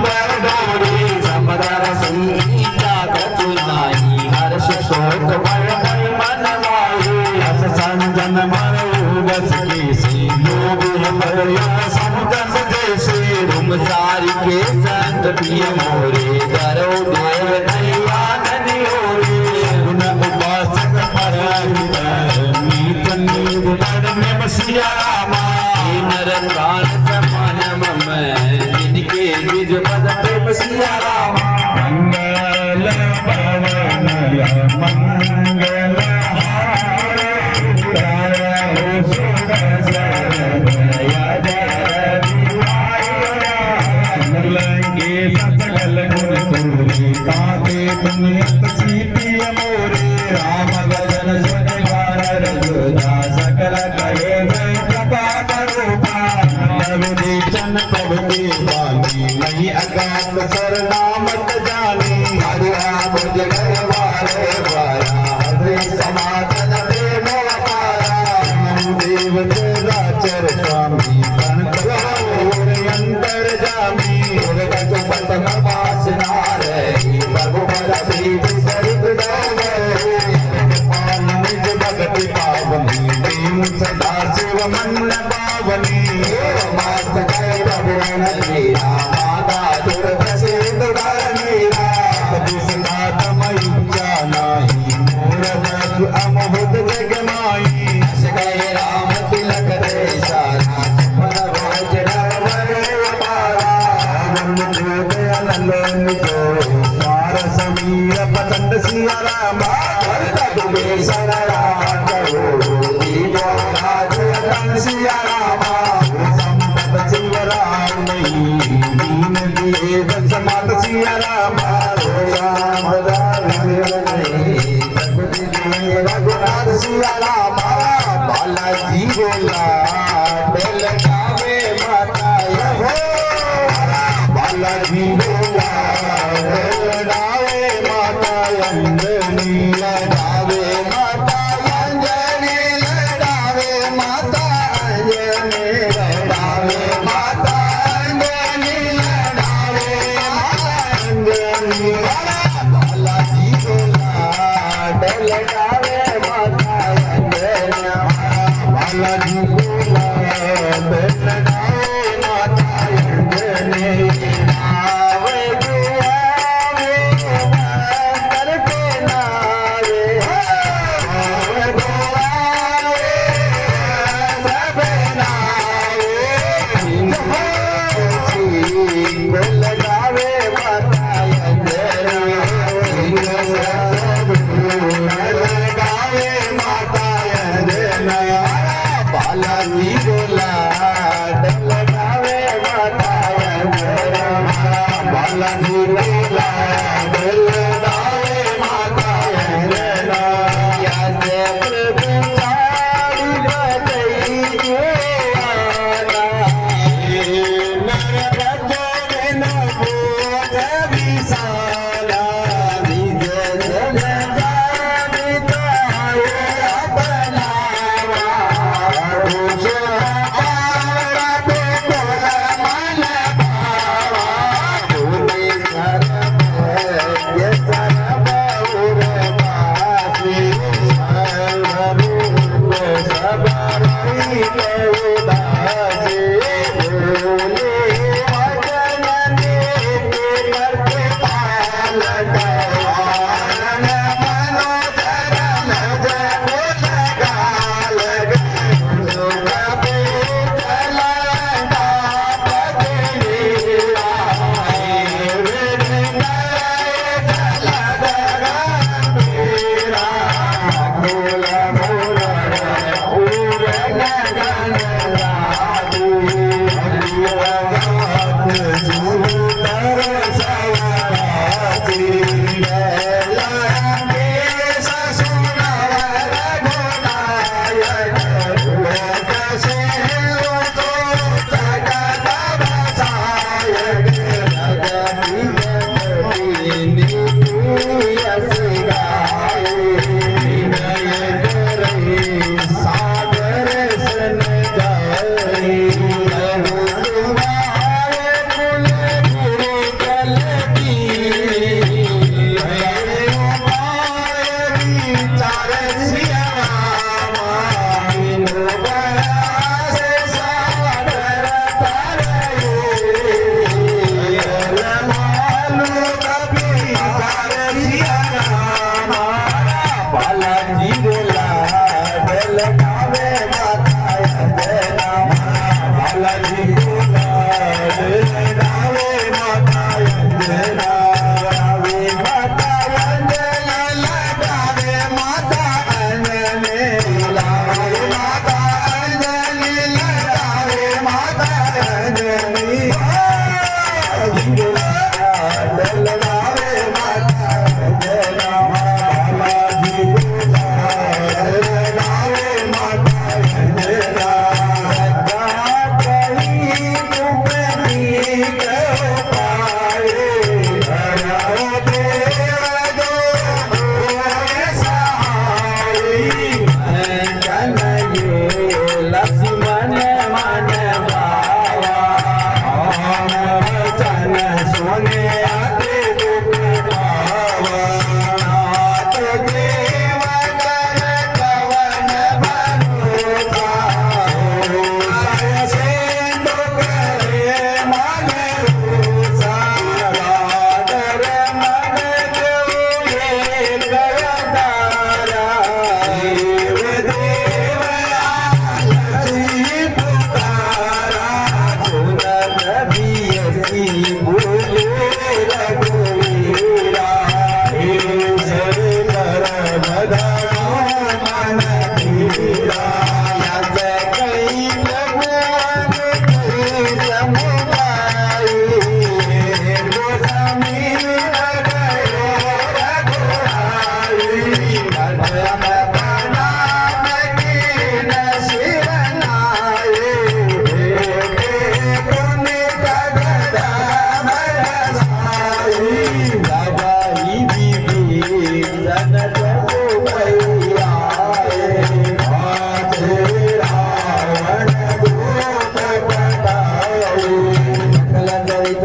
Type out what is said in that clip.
वर डोरी समदर संगीता कचुनाई हर्ष शोक बळ मन माही अस संजन मन उगस केसी लोग हरिया समुदस जैसे रुम सारी के संत पिय मोरे दरो देव नैया नदी होरे गुण उपासक पर नीत नीत नर में बसिया रामा नर प्राण समान मम जिनके निज पद पे बसिया रामा मंगल पवन मंगल पुण्यत सीती मोरे राम गजन सुनिवार रघुदा सकल करे जय कृपा करूपा नवदीचन प्रभु देवानी नहीं अगाध सरनामत जानी हरि राम जगत वारे वारा हरि समाधन प्रेम अपारा देव चर स्वामी तन करोर अंतर जामी उर्गत पतन वासना रे प्रभु बड़ा प्रीत सरित भगति पावनी देव सदा शिव मन पावनी मास्त जय भगवान लीला माता दुर्दशेत मीरा सदा तमयुचा नाही मोर बस अमोद जग माई अस गए राम तिलक देशा मन भज वर पारा दयानंद जो समीर पतंड सिया रामा तुम्हें शरणा करो दीपो राज सिया रामा संपत शिवराम नहीं दीन दिए समात सिया रामा राम नहीं रघुनाथ सिया रामा बालाजी बोला बेल गावे माता हो बालाजी बोला अंजनी लड़ावे माता अंजनी लड़ावे माता अंजनी लड़ावे माता अंजनी लड़ावे अंजनी बालाजी बोला लड़ावे माता अंजनी बालाजी बोला लड़ावे माता अंजनी पाये धर्म देव जो होय सहायी जन ये लक्ष्मण मन भावा वचन सुने अति दुख पावा नाथ देव कर कवन भरोसा से दुख रे मन रूसा राधर मन देव करतारा देव देव आलसी पुकारा सुनत बियसी बोले रघुवीरा हे शरण बधाओ मन धीरा यज कई प्रभुवन कई समुदाय गोसमीर गयो रघुराई धर्म नाम कीन शिरनाई भेटे पुनित गदा बरसाई गवाई बीबी जन प्रभु भैयाए आजे रावण दूत पटाई सकल चरित